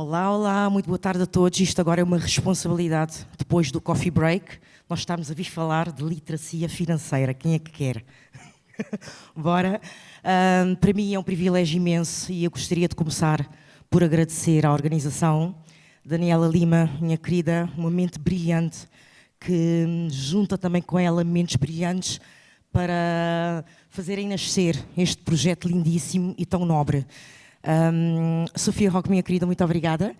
Olá, olá, muito boa tarde a todos. Isto agora é uma responsabilidade. Depois do coffee break, nós estamos a vir falar de literacia financeira. Quem é que quer? Bora. Para mim é um privilégio imenso e eu gostaria de começar por agradecer à organização. Daniela Lima, minha querida, uma mente brilhante, que junta também com ela mentes brilhantes para fazerem nascer este projeto lindíssimo e tão nobre. Sofia Roque, minha querida, muito obrigada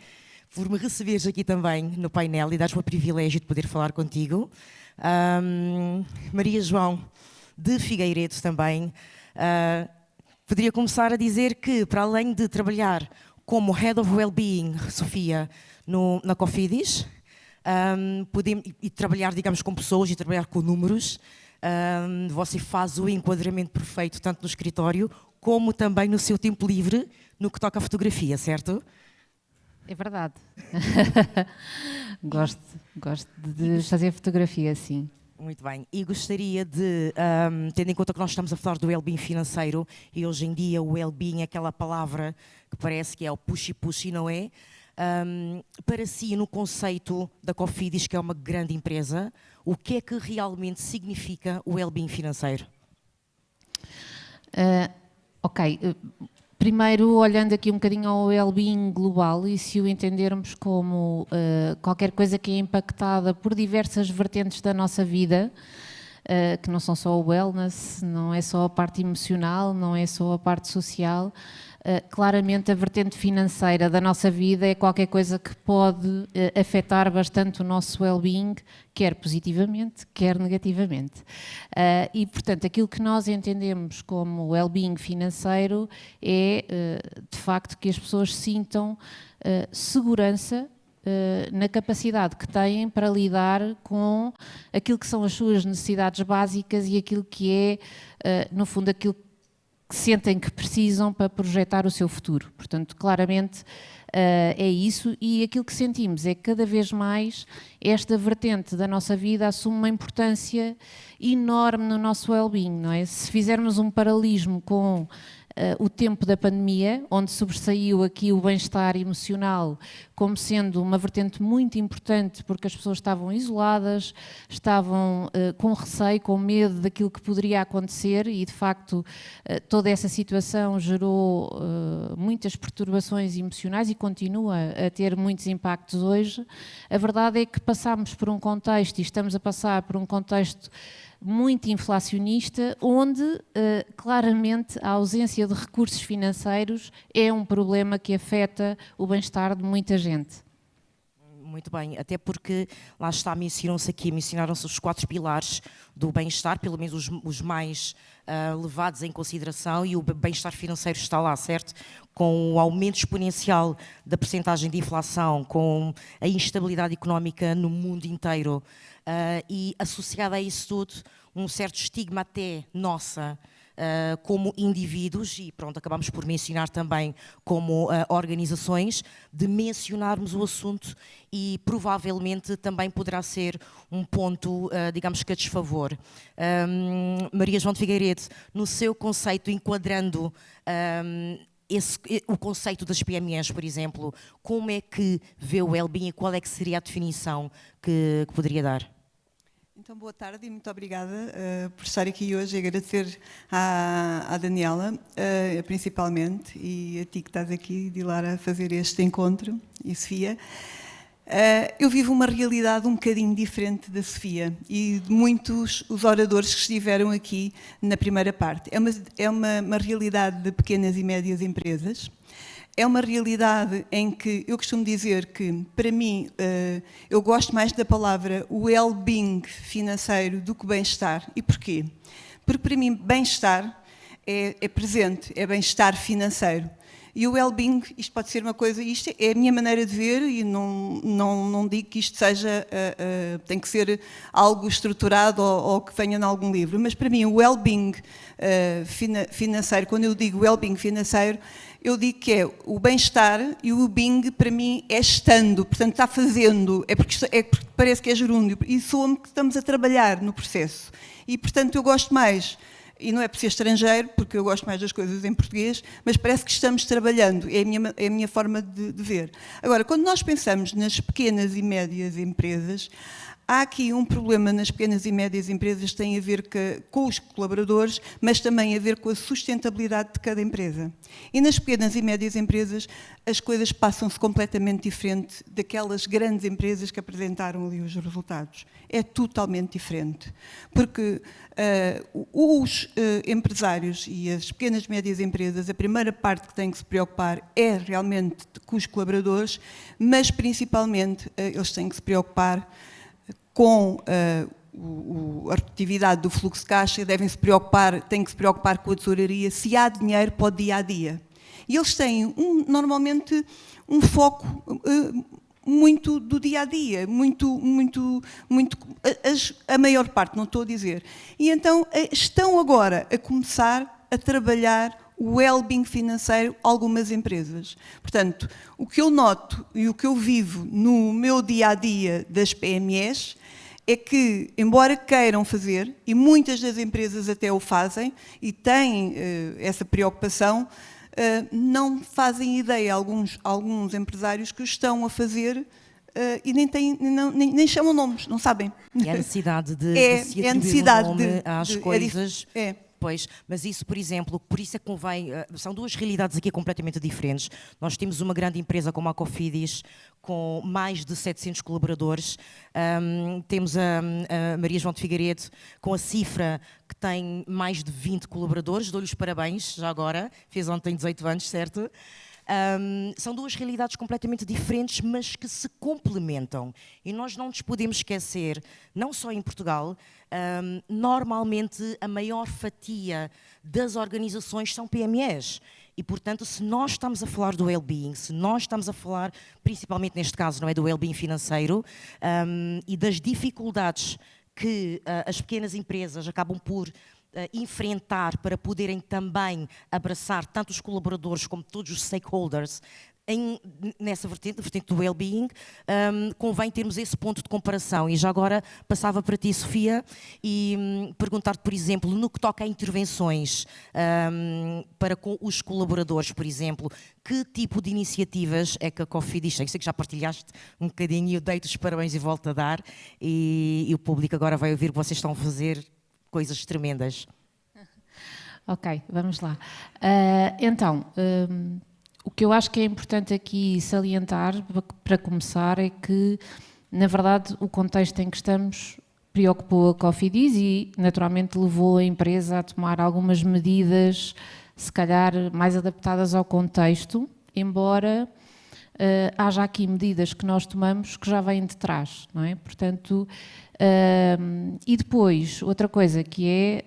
por me receberes aqui também no painel e dares-me o privilégio de poder falar contigo. Maria João, de Figueiredo também. Poderia começar a dizer que, para além de trabalhar como Head of Wellbeing, Sofia, na Cofidis, e trabalhar, digamos, com pessoas e trabalhar com números, você faz o enquadramento perfeito, tanto no escritório, como também no seu tempo livre, no que toca à fotografia, certo? É verdade. Gosto de fazer fotografia, sim. Muito bem. E gostaria de, tendo em conta que nós estamos a falar do well-being financeiro, e hoje em dia o well-being é aquela palavra que parece que é o push-push, não é? Para si, no conceito da Cofidis, que é uma grande empresa, o que é que realmente significa o well-being financeiro? Ok. Primeiro, olhando aqui um bocadinho ao well-being global, e se o entendermos como qualquer coisa que é impactada por diversas vertentes da nossa vida, que não são só o wellness, não é só a parte emocional, não é só a parte social, claramente a vertente financeira da nossa vida é qualquer coisa que pode afetar bastante o nosso well-being, quer positivamente, quer negativamente. E, portanto, aquilo que nós entendemos como well-being financeiro é, de facto, que as pessoas sintam segurança na capacidade que têm para lidar com aquilo que são as suas necessidades básicas e aquilo que é, no fundo, aquilo que sentem que precisam para projetar o seu futuro. Portanto, claramente é isso, e aquilo que sentimos é que cada vez mais esta vertente da nossa vida assume uma importância enorme no nosso well-being, não é? Se fizermos um paralelismo com o tempo da pandemia, onde sobressaiu aqui o bem-estar emocional como sendo uma vertente muito importante, porque as pessoas estavam isoladas, estavam com receio, com medo daquilo que poderia acontecer, e de facto toda essa situação gerou muitas perturbações emocionais e continua a ter muitos impactos hoje. A verdade é que passámos por um contexto, e estamos a passar por um contexto muito inflacionista, onde claramente a ausência de recursos financeiros é um problema que afeta o bem-estar de muita gente. Muito bem, até porque lá está, mencionaram-se os 4 pilares do bem-estar, pelo menos os mais levados em consideração, e o bem-estar financeiro está lá, certo? Com o aumento exponencial da percentagem de inflação, com a instabilidade económica no mundo inteiro, e associado a isso tudo, um certo estigma até nossa, como indivíduos, e pronto, acabamos por mencionar também como organizações, de mencionarmos o assunto, e provavelmente também poderá ser um ponto, digamos que a desfavor. Maria João de Figueiredo, no seu conceito, enquadrando o conceito das PMEs, por exemplo, como é que vê o well-being e qual é que seria a definição que poderia dar? Então, boa tarde e muito obrigada por estar aqui hoje e agradecer à Daniela, principalmente, e a ti que estás aqui, Dilara, a fazer este encontro, e Sofia. Eu vivo uma realidade um bocadinho diferente da Sofia e de muitos os oradores que estiveram aqui na primeira parte. É uma realidade de pequenas e médias empresas. É uma realidade em que eu costumo dizer que, para mim, eu gosto mais da palavra well-being financeiro do que bem-estar. E porquê? Porque, para mim, bem-estar é presente, é bem-estar financeiro. E o well-being, isto pode ser uma coisa, isto é a minha maneira de ver, e não digo que isto seja, tem que ser algo estruturado ou que venha em algum livro, mas para mim o well-being financeiro, quando eu digo well-being financeiro, eu digo que é o bem-estar, e o being para mim é estando, portanto está fazendo, é porque parece que é gerúndio, e soa-me que estamos a trabalhar no processo. E portanto eu gosto mais, e não é por ser estrangeiro, porque eu gosto mais das coisas em português, mas parece que estamos trabalhando, é a minha forma de ver. Agora, quando nós pensamos nas pequenas e médias empresas, há aqui um problema nas pequenas e médias empresas que tem a ver com os colaboradores, mas também a ver com a sustentabilidade de cada empresa. E nas pequenas e médias empresas as coisas passam-se completamente diferente daquelas grandes empresas que apresentaram ali os resultados. É totalmente diferente. Porque os empresários e as pequenas e médias empresas, a primeira parte que têm que se preocupar é realmente com os colaboradores, mas principalmente eles têm que se preocupar com a atividade do fluxo de caixa, têm que se preocupar com a tesouraria, se há dinheiro para o dia-a-dia. E eles têm, normalmente, um foco muito do dia-a-dia, a maior parte, não estou a dizer. E então estão agora a começar a trabalhar o well-being financeiro algumas empresas. Portanto, o que eu noto e o que eu vivo no meu dia-a-dia das PMEs é que, embora queiram fazer, e muitas das empresas até o fazem, e têm essa preocupação, não fazem ideia, alguns empresários que o estão a fazer e nem chamam nomes, não sabem. É a necessidade de se atribuir um nome às coisas. Pois, mas isso, por exemplo, por isso é que convém, são duas realidades aqui completamente diferentes. Nós temos uma grande empresa como a Cofidis, com mais de 700 colaboradores, temos a Maria João de Figueiredo, com a Cifra, que tem mais de 20 colaboradores, dou-lhe os parabéns, já agora, fez ontem 18 anos, certo? São duas realidades completamente diferentes, mas que se complementam. E nós não nos podemos esquecer, não só em Portugal, normalmente a maior fatia das organizações são PMEs. E, portanto, se nós estamos a falar do well-being, se nós estamos a falar, principalmente neste caso, não é, do well-being financeiro, e das dificuldades que as pequenas empresas acabam por enfrentar para poderem também abraçar tanto os colaboradores como todos os stakeholders nessa vertente do well-being, convém termos esse ponto de comparação. E já agora passava para ti, Sofia, e perguntar-te, por exemplo, no que toca a intervenções para com os colaboradores, por exemplo, que tipo de iniciativas é que a Cofidis tem? Eu sei que já partilhaste um bocadinho, eu dei-te os parabéns e volto a dar, e o público agora vai ouvir que vocês estão a fazer coisas tremendas. Ok, vamos lá. Então, o que eu acho que é importante aqui salientar, para começar, é que, na verdade, o contexto em que estamos preocupou a Cofidis e, naturalmente, levou a empresa a tomar algumas medidas, se calhar, mais adaptadas ao contexto, embora haja aqui medidas que nós tomamos que já vêm de trás, não é? Portanto, e depois, outra coisa que é,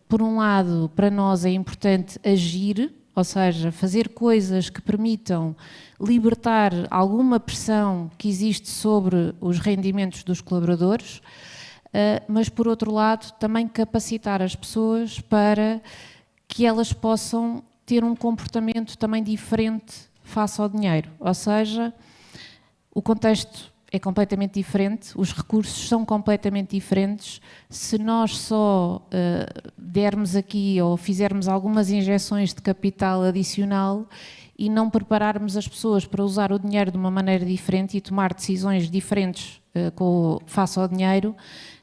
por um lado, para nós é importante agir, ou seja, fazer coisas que permitam libertar alguma pressão que existe sobre os rendimentos dos colaboradores, mas, por outro lado, também capacitar as pessoas para que elas possam ter um comportamento também diferente face ao dinheiro. Ou seja, o contexto é completamente diferente, os recursos são completamente diferentes. Se nós só dermos aqui ou fizermos algumas injeções de capital adicional e não prepararmos as pessoas para usar o dinheiro de uma maneira diferente e tomar decisões diferentes face ao dinheiro,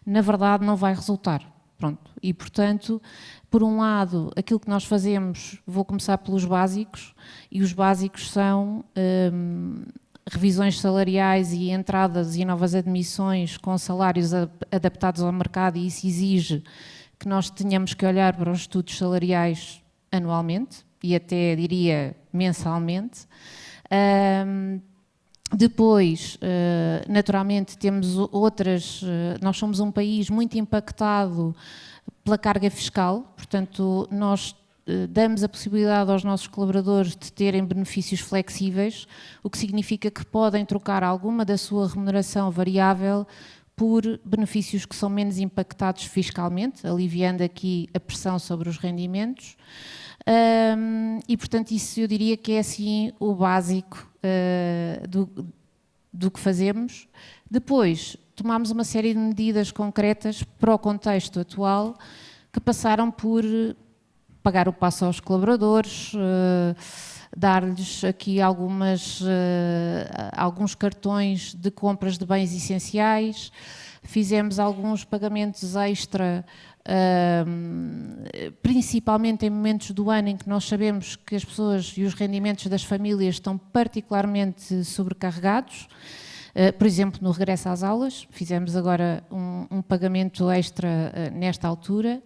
na verdade não vai resultar. Pronto. E, portanto, por um lado, aquilo que nós fazemos, vou começar pelos básicos, e os básicos são revisões salariais e entradas e novas admissões com salários adaptados ao mercado, e isso exige que nós tenhamos que olhar para os estudos salariais anualmente e até, diria, mensalmente. Depois, naturalmente, temos outras... Nós somos um país muito impactado pela carga fiscal, portanto, nós damos a possibilidade aos nossos colaboradores de terem benefícios flexíveis, o que significa que podem trocar alguma da sua remuneração variável por benefícios que são menos impactados fiscalmente, aliviando aqui a pressão sobre os rendimentos. E, portanto, isso eu diria que é assim o básico do que fazemos. Depois, tomamos uma série de medidas concretas para o contexto atual, que passaram por pagar o passo aos colaboradores, dar-lhes aqui alguns cartões de compras de bens essenciais, fizemos alguns pagamentos extra, principalmente em momentos do ano em que nós sabemos que as pessoas e os rendimentos das famílias estão particularmente sobrecarregados. Por exemplo, no regresso às aulas, fizemos agora um pagamento extra nesta altura.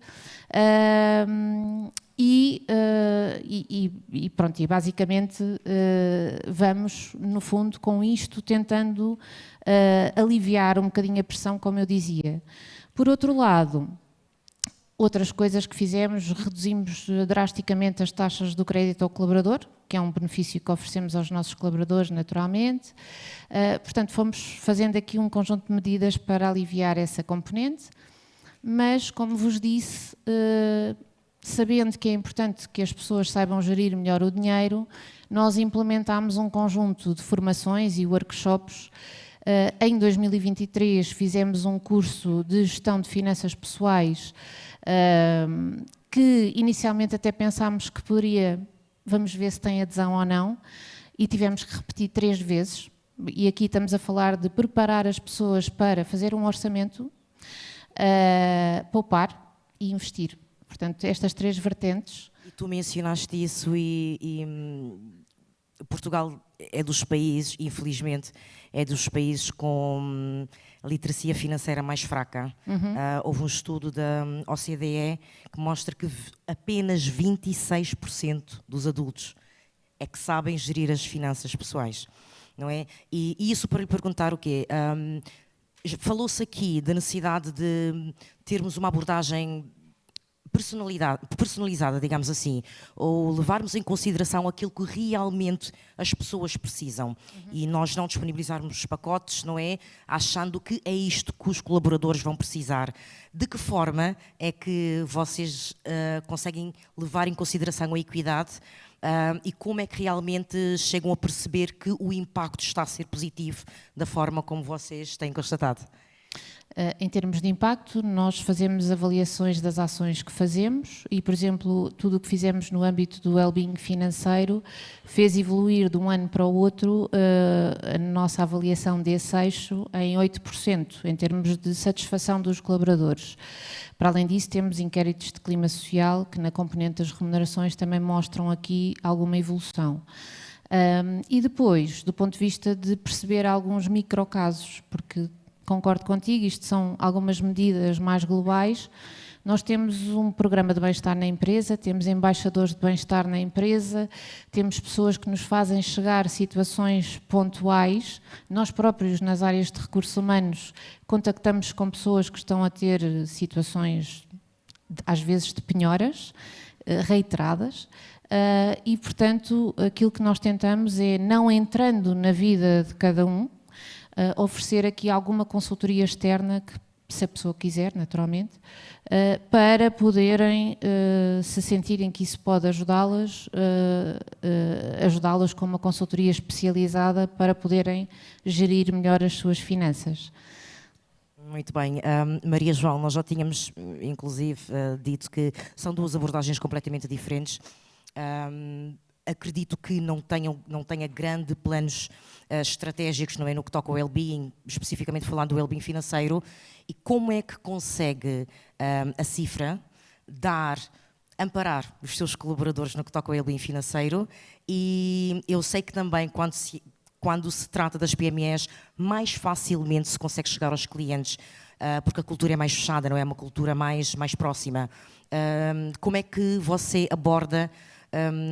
Pronto, e basicamente vamos, no fundo, com isto, tentando aliviar um bocadinho a pressão, como eu dizia. Por outro lado, outras coisas que fizemos, reduzimos drasticamente as taxas do crédito ao colaborador, que é um benefício que oferecemos aos nossos colaboradores, naturalmente. Portanto, fomos fazendo aqui um conjunto de medidas para aliviar essa componente, mas, como vos disse, sabendo que é importante que as pessoas saibam gerir melhor o dinheiro, nós implementámos um conjunto de formações e workshops. Em 2023 fizemos um curso de gestão de finanças pessoais que inicialmente até pensámos que poderia, vamos ver se tem adesão ou não, e tivemos que repetir 3 vezes. E aqui estamos a falar de preparar as pessoas para fazer um orçamento, poupar e investir. Portanto, estas 3 vertentes. E tu mencionaste isso Portugal é dos países, infelizmente, é dos países com literacia financeira mais fraca. Houve um estudo da OCDE que mostra que apenas 26% dos adultos é que sabem gerir as finanças pessoais, não é? E isso para lhe perguntar o quê? Falou-se aqui da necessidade de termos uma abordagem personalizada, digamos assim, ou levarmos em consideração aquilo que realmente as pessoas precisam e nós não disponibilizarmos os pacotes, não é? Achando que é isto que os colaboradores vão precisar. De que forma é que vocês conseguem levar em consideração a equidade e como é que realmente chegam a perceber que o impacto está a ser positivo da forma como vocês têm constatado? Em termos de impacto, nós fazemos avaliações das ações que fazemos e, por exemplo, tudo o que fizemos no âmbito do well-being financeiro fez evoluir de um ano para o outro a nossa avaliação desse eixo em 8%, em termos de satisfação dos colaboradores. Para além disso, temos inquéritos de clima social que na componente das remunerações também mostram aqui alguma evolução. E depois, do ponto de vista de perceber alguns microcasos, porque concordo contigo, isto são algumas medidas mais globais. Nós temos um programa de bem-estar na empresa, temos embaixadores de bem-estar na empresa, temos pessoas que nos fazem chegar situações pontuais. Nós próprios, nas áreas de recursos humanos, contactamos com pessoas que estão a ter situações, às vezes, de penhoras, reiteradas. E, portanto, aquilo que nós tentamos é, não entrando na vida de cada um, oferecer aqui alguma consultoria externa, que, se a pessoa quiser, naturalmente, para poderem, se sentirem que isso pode ajudá-las, ajudá-las com uma consultoria especializada para poderem gerir melhor as suas finanças. Muito bem. Maria João, nós já tínhamos, inclusive, dito que são 2 abordagens completamente diferentes. Acredito que não tenha grande planos estratégicos, não é, no que toca ao well-being, especificamente falando do well-being financeiro, e como é que consegue a Cifra amparar os seus colaboradores no que toca ao well-being financeiro. E eu sei que também quando se trata das PMEs, mais facilmente se consegue chegar aos clientes, porque a cultura é mais fechada, não é? Uma cultura mais próxima. Como é que você aborda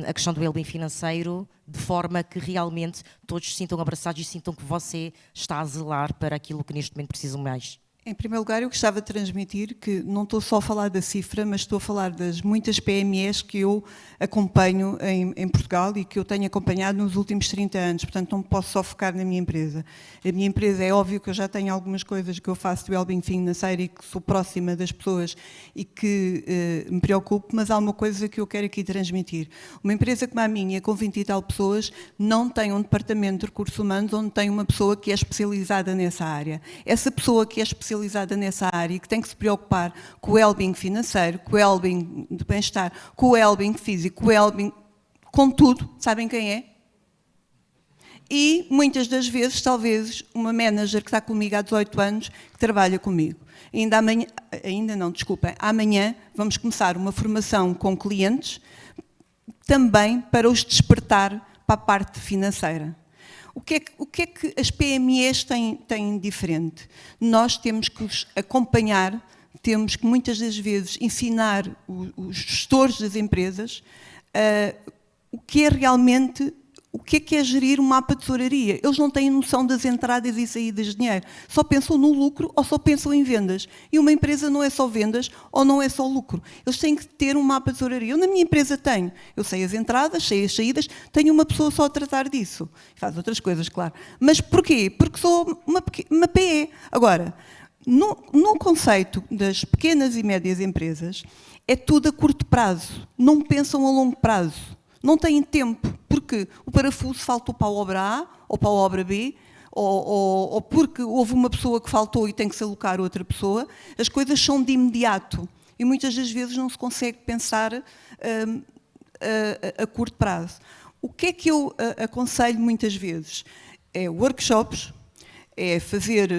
a questão do well-being financeiro de forma que realmente todos se sintam abraçados e sintam que você está a zelar para aquilo que neste momento precisam mais? Em primeiro lugar, eu gostava de transmitir que não estou só a falar da Cifra, mas estou a falar das muitas PMEs que eu acompanho em Portugal e que eu tenho acompanhado nos últimos 30 anos, portanto não posso só focar na minha empresa. A minha empresa, é óbvio que eu já tenho algumas coisas que eu faço de well-being financeiro e que sou próxima das pessoas e que me preocupo, mas há uma coisa que eu quero aqui transmitir. Uma empresa como a minha, com 20 e tal pessoas, não tem um departamento de recursos humanos onde tem uma pessoa que é especializada nessa área. Essa pessoa que é especializada especializada nessa área, que tem que se preocupar com o well-being financeiro, com o well-being de bem-estar, com o well-being físico, com o well-being, com tudo. Sabem quem é? E, muitas das vezes, talvez, uma manager que está comigo há 18 anos, que trabalha comigo. Amanhã vamos começar uma formação com clientes, também para os despertar para a parte financeira. O que é que as PMEs têm diferente? Nós temos que os acompanhar, temos que muitas das vezes ensinar os gestores das empresas o que é realmente, o que é gerir um mapa de tesouraria. Eles não têm noção das entradas e saídas de dinheiro. Só pensam no lucro ou só pensam em vendas. E uma empresa não é só vendas ou não é só lucro. Eles têm que ter um mapa de tesouraria. Eu na minha empresa tenho. Eu sei as entradas, sei as saídas, tenho uma pessoa só a tratar disso. Faz outras coisas, claro. Mas porquê? Porque sou uma PE. Agora, no conceito das pequenas e médias empresas, é tudo a curto prazo. Não pensam a longo prazo. Não têm tempo, porque o parafuso faltou para a obra A ou para a obra B, ou porque houve uma pessoa que faltou e tem que se alocar outra pessoa. As coisas são de imediato e muitas das vezes não se consegue pensar a curto prazo. O que é que eu aconselho muitas vezes? É workshops, é fazer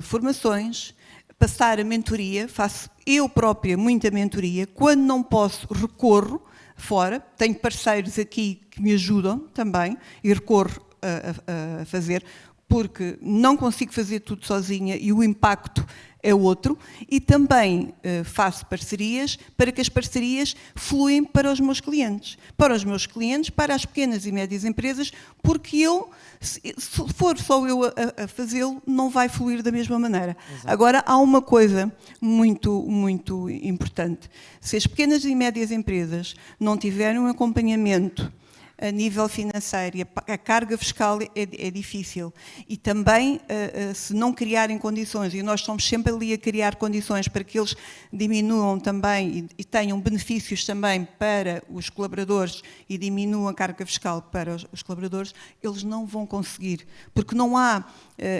formações, passar a mentoria, faço eu própria muita mentoria, quando não posso recorro fora, tenho parceiros aqui que me ajudam também e recorro a fazer, porque não consigo fazer tudo sozinha e o impacto é outro, e também faço parcerias para que as parcerias fluem para os meus clientes, para as pequenas e médias empresas, porque se for só eu a fazê-lo, não vai fluir da mesma maneira. Exato. Agora, há uma coisa muito, muito importante. Se as pequenas e médias empresas não tiverem um acompanhamento a nível financeiro, a carga fiscal é difícil. E também, se não criarem condições, e nós estamos sempre ali a criar condições para que eles diminuam também e tenham benefícios também para os colaboradores e diminuam a carga fiscal para os colaboradores, eles não vão conseguir, porque não há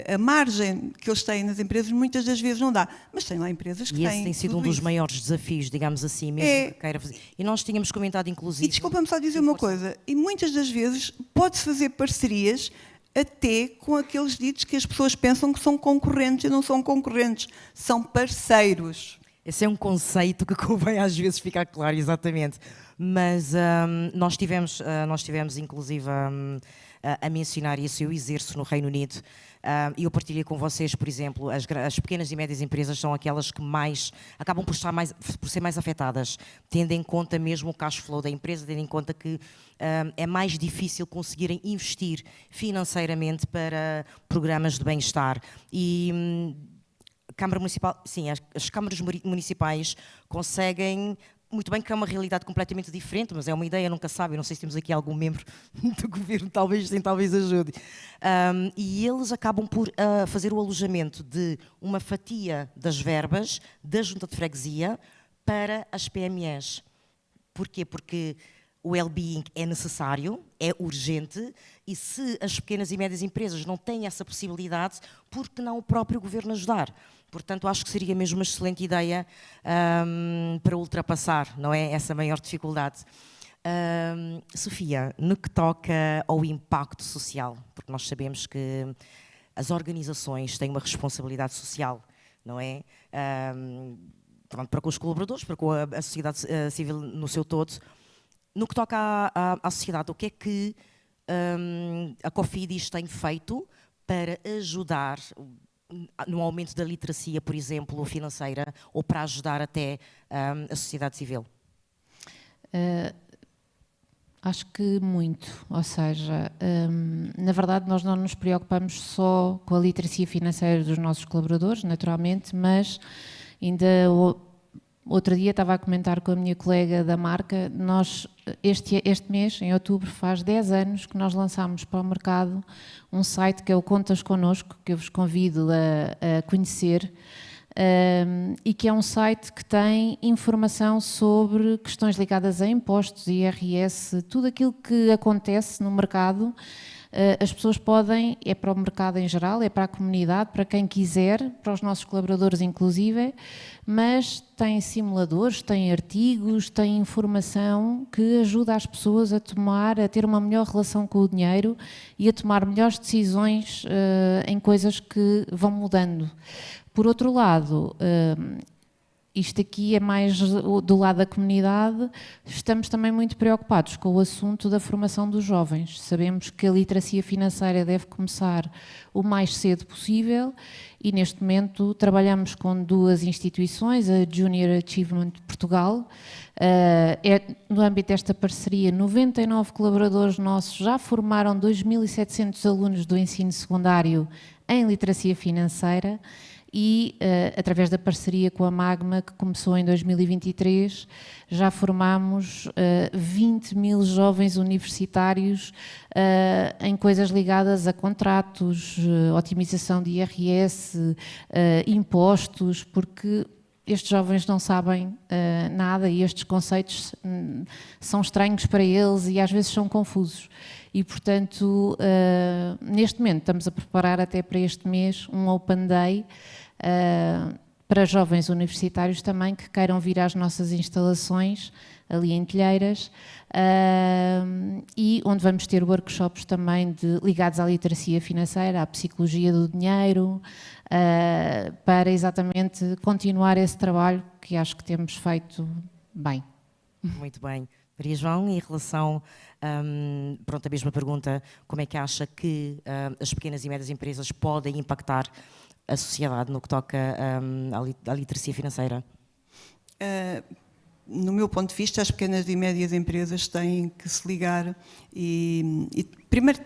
a margem que eles têm nas empresas, muitas das vezes não dá, mas tem lá empresas que têm. E esse tem sido um dos maiores desafios, digamos assim, mesmo que queira fazer. E nós tínhamos comentado, inclusive... E desculpa-me só dizer uma coisa, e muitas das vezes pode-se fazer parcerias até com aqueles ditos que as pessoas pensam que são concorrentes e não são concorrentes, são parceiros. Esse é um conceito que convém às vezes ficar claro, exatamente. Mas nós tivemos inclusive a mencionar isso, eu exerço no Reino Unido, e eu partilhei com vocês, por exemplo, as pequenas e médias empresas são aquelas que acabam por ser mais afetadas, tendo em conta mesmo o cash flow da empresa, tendo em conta que é mais difícil conseguirem investir financeiramente para programas de bem-estar. E Câmara Municipal, sim, as câmaras municipais conseguem muito bem que é uma realidade completamente diferente, mas é uma ideia, nunca sabe, não sei se temos aqui algum membro do governo, talvez ajude. E eles acabam por fazer o alojamento de uma fatia das verbas da junta de freguesia para as PMEs. Porquê? Porque o well-being é necessário, é urgente, e se as pequenas e médias empresas não têm essa possibilidade, por que não o próprio governo ajudar? Portanto, acho que seria mesmo uma excelente ideia para ultrapassar, não é, essa maior dificuldade. Sofia, no que toca ao impacto social, porque nós sabemos que as organizações têm uma responsabilidade social, não é? Para com os colaboradores, para com a sociedade civil no seu todo. No que toca à sociedade, o que é que a Cofidis tem feito para ajudar no aumento da literacia, por exemplo, financeira, ou para ajudar até a sociedade civil? Acho que muito, ou seja, na verdade nós não nos preocupamos só com a literacia financeira dos nossos colaboradores, naturalmente, mas ainda outro dia estava a comentar com a minha colega da marca, nós este mês, em outubro, faz 10 anos que nós lançámos para o mercado um site que é o Contas Connosco, que eu vos convido a conhecer, e que é um site que tem informação sobre questões ligadas a impostos, IRS, tudo aquilo que acontece no mercado, as pessoas podem, é para o mercado em geral, é para a comunidade, para quem quiser, para os nossos colaboradores inclusive, mas tem simuladores, tem artigos, tem informação que ajuda as pessoas a ter uma melhor relação com o dinheiro e a tomar melhores decisões em coisas que vão mudando. Por outro lado, isto aqui é mais do lado da comunidade, estamos também muito preocupados com o assunto da formação dos jovens. Sabemos que a literacia financeira deve começar o mais cedo possível e neste momento trabalhamos com 2 instituições, a Junior Achievement Portugal. No âmbito desta parceria, 99 colaboradores nossos já formaram 2.700 alunos do ensino secundário em literacia financeira. E, através da parceria com a Magma, que começou em 2023, já formámos 20.000 jovens universitários em coisas ligadas a contratos, otimização de IRS, impostos, porque estes jovens não sabem nada e estes conceitos são estranhos para eles e às vezes são confusos. E, portanto, neste momento estamos a preparar até para este mês um Open Day para jovens universitários também que queiram vir às nossas instalações ali em Telheiras e onde vamos ter workshops também ligados à literacia financeira, à psicologia do dinheiro, para exatamente continuar esse trabalho que acho que temos feito bem. Muito bem. Maria João, em relação, pronto, a mesma pergunta, como é que acha que as pequenas e médias empresas podem impactar a sociedade no que toca à literacia financeira? No meu ponto de vista, as pequenas e médias empresas têm que se ligar e primeiro,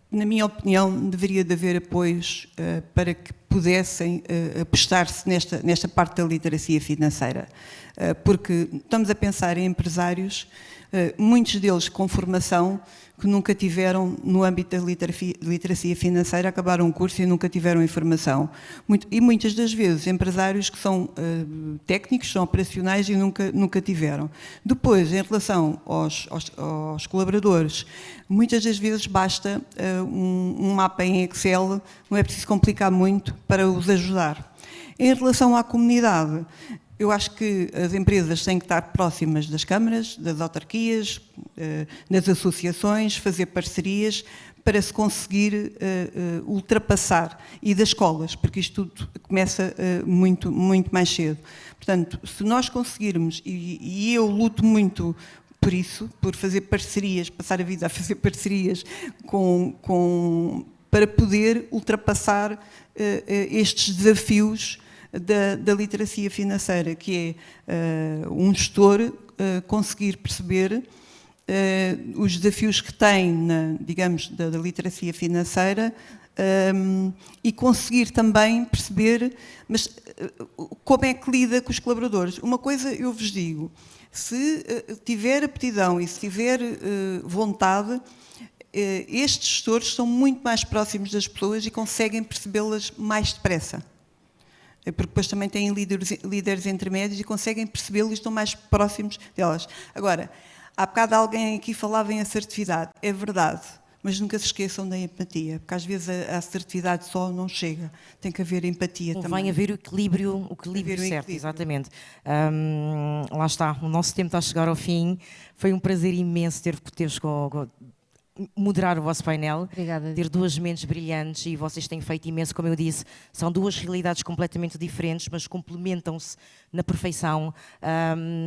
na minha opinião, deveria de haver apoios para que pudessem apostar-se nesta parte da literacia financeira. Porque estamos a pensar em empresários, muitos deles com formação, que nunca tiveram, no âmbito da literacia financeira, acabaram um curso e nunca tiveram informação. E muitas das vezes empresários que são técnicos, são operacionais e nunca tiveram. Depois, em relação aos colaboradores, muitas das vezes basta um mapa em Excel, não é preciso complicar muito para os ajudar. Em relação à comunidade, eu acho que as empresas têm que estar próximas das câmaras, das autarquias, das associações, fazer parcerias para se conseguir ultrapassar, e das escolas, porque isto tudo começa muito mais cedo. Portanto, se nós conseguirmos, e eu luto muito por isso, por fazer parcerias, passar a vida a fazer parcerias para poder ultrapassar estes desafios da literacia financeira, que é um gestor conseguir perceber os desafios que tem, digamos, da literacia financeira e conseguir também perceber, mas como é que lida com os colaboradores. Uma coisa eu vos digo, se tiver aptidão e se tiver vontade, estes gestores são muito mais próximos das pessoas e conseguem percebê-las mais depressa. Porque depois também têm líderes intermédios e conseguem percebê-los e estão mais próximos delas. Agora, há bocado alguém aqui falava em assertividade. É verdade, mas nunca se esqueçam da empatia, porque às vezes a assertividade só não chega. Tem que haver empatia também. Convém haver o equilíbrio certo, exatamente. Lá está, o nosso tempo está a chegar ao fim. Foi um prazer imenso ter-vos moderar o vosso painel. Obrigada. Ter 2 mentes brilhantes e vocês têm feito imenso, como eu disse, são 2 realidades completamente diferentes, mas complementam-se na perfeição.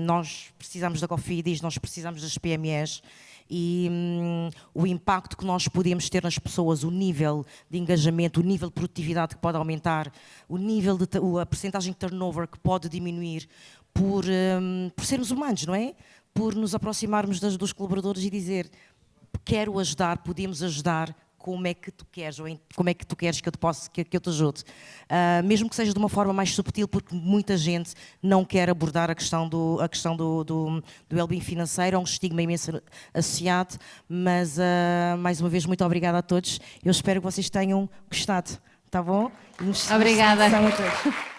Nós precisamos da Cofidis, nós precisamos das PMEs e o impacto que nós podemos ter nas pessoas, o nível de engajamento, o nível de produtividade que pode aumentar, o nível a percentagem de turnover que pode diminuir por sermos humanos, não é? Por nos aproximarmos dos colaboradores e dizer: quero ajudar, podemos ajudar, como é que tu queres, ou como é que tu queres que eu te ajude. Mesmo que seja de uma forma mais subtil, porque muita gente não quer abordar a questão do well-being financeiro, é um estigma imenso associado, mas mais uma vez muito obrigada a todos, eu espero que vocês tenham gostado, tá bom? Obrigada. A todos.